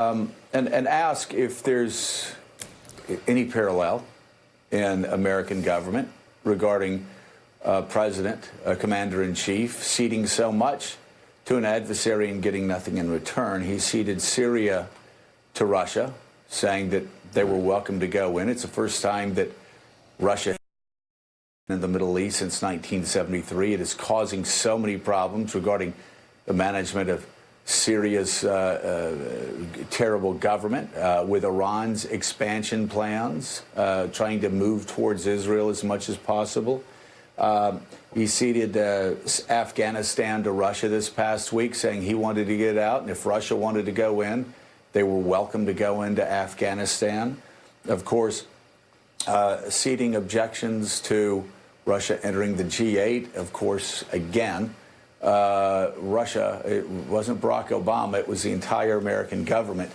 and ask if there's any parallel in American government regarding president, a commander-in-chief, ceding so much to an adversary and getting nothing in return. He ceded Syria to Russia, saying that they were welcome to go in. It's the first time that Russia in the Middle East since 1973. It is causing so many problems regarding the management of Syria's terrible government, with Iran's expansion plans, trying to move towards Israel as much as possible. He ceded Afghanistan to Russia this past week, saying he wanted to get out, and if Russia wanted to go in, they were welcome to go into Afghanistan. Of course, ceding objections to Russia entering the G8. Of course, again, Russia, it wasn't Barack Obama, it was the entire American government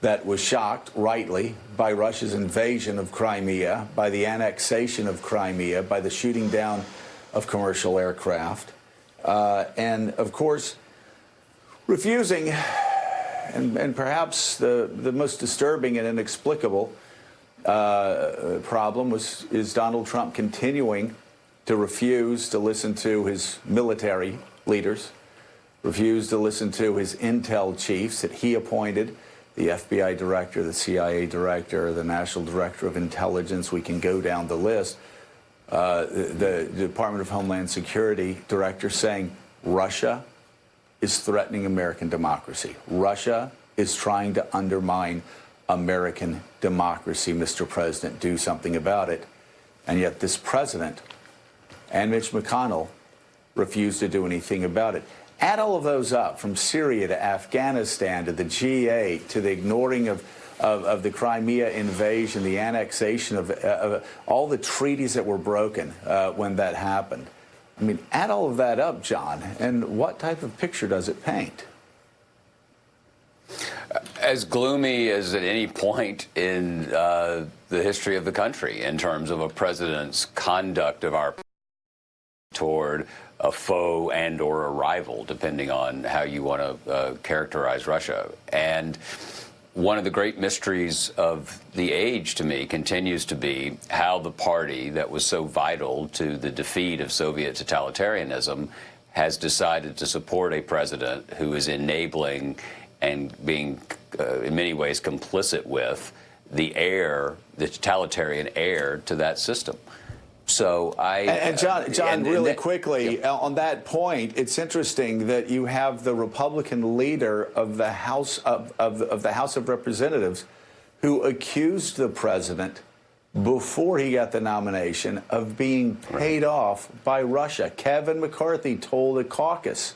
that was shocked, rightly, by Russia's invasion of Crimea, by the annexation of Crimea, by the shooting down of commercial aircraft, and, of course, refusing, and perhaps the most disturbing and inexplicable problem is Donald Trump continuing to refuse to listen to his military leaders, refuse to listen to his intel chiefs that he appointed, the FBI director, the CIA director, the National Director of Intelligence. We can go down the list. The Department of Homeland Security director saying Russia is threatening American democracy. Russia is trying to undermine American democracy. Mr. President, do something about it. And yet this president and Mitch McConnell refused to do anything about it. Add all of those up, from Syria to Afghanistan to the G8 to the ignoring of the Crimea invasion, the annexation of all the treaties that were broken when that happened. I mean, add all of that up, John, and what type of picture does it paint? As gloomy as at any point in the history of the country in terms of a president's conduct of our toward a foe and or a rival, depending on how you want to characterize Russia. And one of the great mysteries of the age to me continues to be how the party that was so vital to the defeat of Soviet totalitarianism has decided to support a president who is enabling and being in many ways complicit with the totalitarian heir to that system. So John, really quickly on that point, it's interesting that you have the Republican leader of the House of the House of Representatives who accused the president before he got the nomination of being paid off by Russia. Kevin McCarthy told the caucus,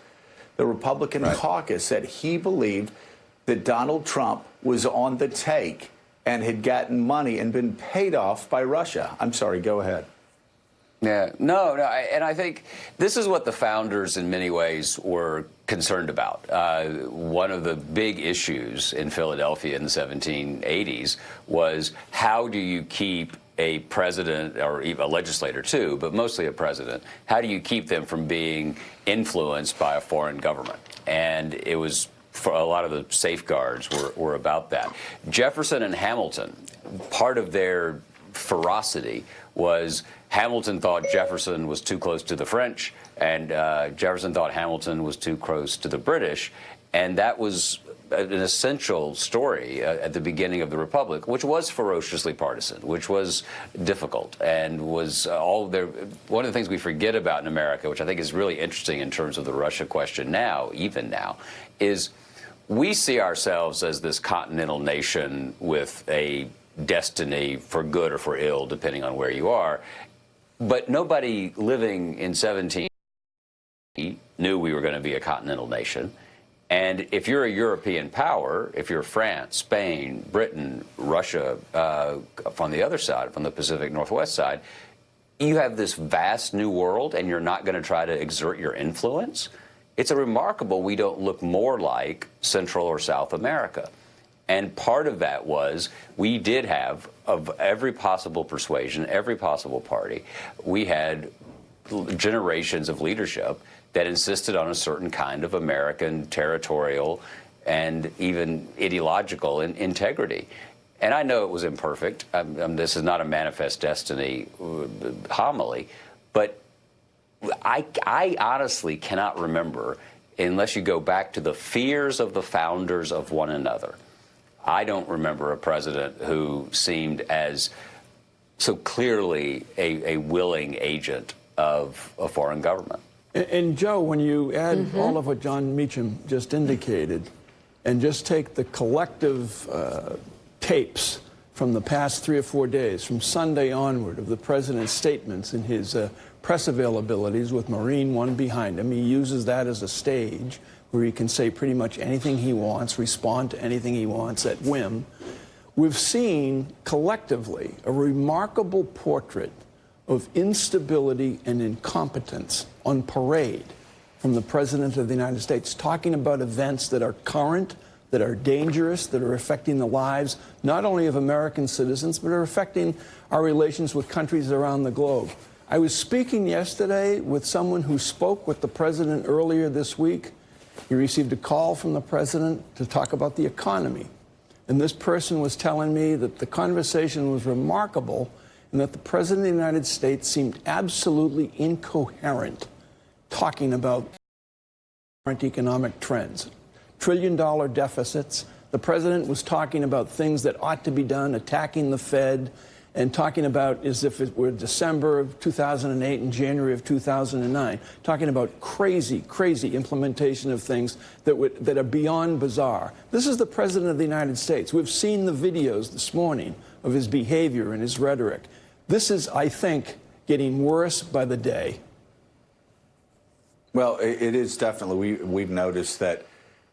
the Republican caucus, that he believed that Donald Trump was on the take and had gotten money and been paid off by Russia. I'm sorry, go ahead. Yeah, no, and I think this is what the founders in many ways were concerned about. One of the big issues in Philadelphia in the 1780s was how do you keep a president, or even a legislator too, but mostly a president, how do you keep them from being influenced by a foreign government? And it was, for a lot of the safeguards were about that. Jefferson and Hamilton, part of their ferocity was Hamilton thought Jefferson was too close to the French, and Jefferson thought Hamilton was too close to the British. And that was an essential story at the beginning of the Republic, which was ferociously partisan, which was difficult, and was all there. One of the things we forget about in America, which I think is really interesting in terms of the Russia question now, even now, is we see ourselves as this continental nation with a destiny for good or for ill, depending on where you are. But nobody living in 17 knew we were going to be a continental nation. And if you're a European power, if you're France, Spain, Britain, Russia, from the other side, from the Pacific Northwest side, you have this vast new world and you're not going to try to exert your influence. It's remarkable we don't look more like Central or South America. And part of that was we did have, of every possible persuasion, every possible party, we had generations of leadership that insisted on a certain kind of American territorial and even ideological integrity. And I know it was imperfect. This is not a manifest destiny homily, but I honestly cannot remember, unless you go back to the fears of the founders of one another. I don't remember a president who seemed as so clearly a willing agent of a foreign government. And Joe, when you add all of what John Meacham just indicated, and just take the collective tapes from the past 3 or 4 days, from Sunday onward, of the president's statements and his press availabilities with Marine One behind him, he uses that as a stage where he can say pretty much anything he wants, respond to anything he wants at whim. We've seen collectively a remarkable portrait of instability and incompetence on parade from the President of the United States, talking about events that are current, that are dangerous, that are affecting the lives not only of American citizens, but are affecting our relations with countries around the globe. I was speaking yesterday with someone who spoke with the President earlier this week. He received a call from the President to talk about the economy. And this person was telling me that the conversation was remarkable and that the President of the United States seemed absolutely incoherent talking about current economic trends. $1 trillion deficits. The President was talking about things that ought to be done, attacking the Fed, and talking about as if it were December of 2008 and January of 2009, talking about crazy, crazy implementation of things that are beyond bizarre. This is the President of the United States. We've seen the videos this morning of his behavior and his rhetoric. This is, I think, getting worse by the day. Well, it is definitely. We've noticed that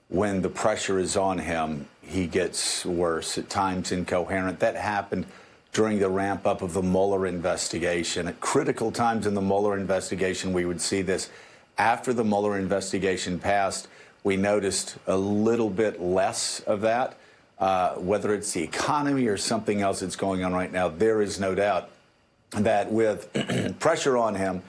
when the pressure is on him, he gets worse, at times incoherent. That happened during the ramp up of the Mueller investigation. At critical times in the Mueller investigation, we would see this. After the Mueller investigation passed, we noticed a little bit less of that. Whether it's the economy or something else that's going on right now, there is no doubt that with pressure on him,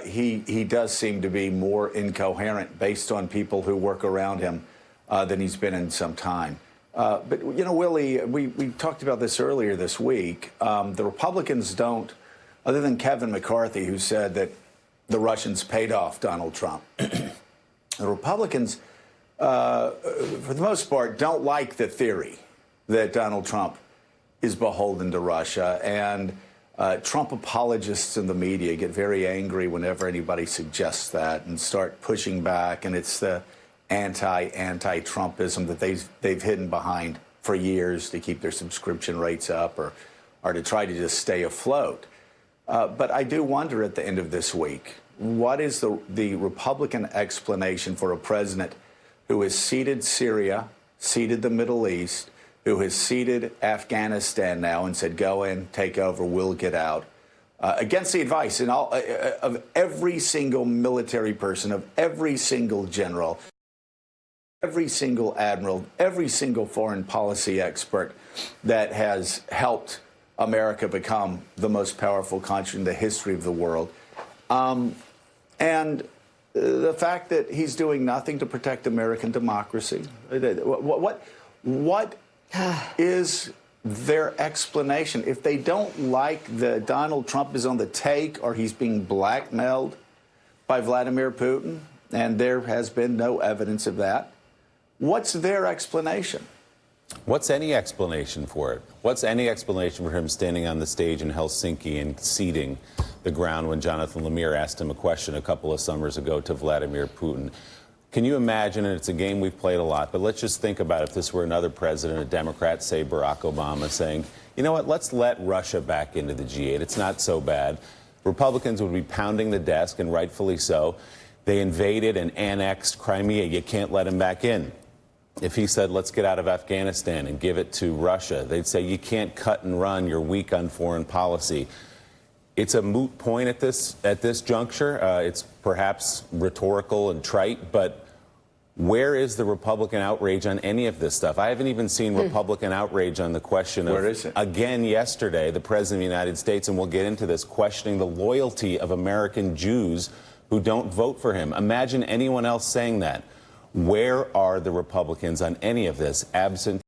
he does seem to be more incoherent based on people who work around him than he's been in some time. But, you know, Willie, we talked about this earlier this week. The Republicans don't, other than Kevin McCarthy, who said that the Russians paid off Donald Trump. The Republicans, for the most part, don't like the theory that Donald Trump is beholden to Russia. And Trump apologists in the media get very angry whenever anybody suggests that and start pushing back. And it's the anti-Trumpism that they've hidden behind for years to keep their subscription rates up or to try to just stay afloat. But I do wonder at the end of this week, what is the Republican explanation for a president who has ceded Syria, ceded the Middle East, who has ceded Afghanistan now and said, go in, take over, we'll get out, against the advice of every single military person, of every single general, every single admiral, every single foreign policy expert that has helped America become the most powerful country in the history of the world. And the fact that he's doing nothing to protect American democracy. What is their explanation? If they don't like that Donald Trump is on the take or he's being blackmailed by Vladimir Putin, and there has been no evidence of that, what's their explanation? What's any explanation for it? What's any explanation for him standing on the stage in Helsinki and ceding the ground when Jonathan Lemire asked him a question a couple of summers ago to Vladimir Putin? Can you imagine, and it's a game we've played a lot, but let's just think about if this were another president, a Democrat, say Barack Obama, saying, you know what, let's let Russia back into the G8. It's not so bad. Republicans would be pounding the desk, and rightfully so. They invaded and annexed Crimea. You can't let them back in. If he said, let's get out of Afghanistan and give it to Russia, they'd say, you can't cut and run. You're weak on foreign policy. It's a moot point at this juncture. It's perhaps rhetorical and trite, but where is the Republican outrage on any of this stuff? I haven't even seen Republican outrage on the question of, where is it? Again yesterday, the President of the United States, and we'll get into this, questioning the loyalty of American Jews who don't vote for him. Imagine anyone else saying that. Where are the Republicans on any of this, absent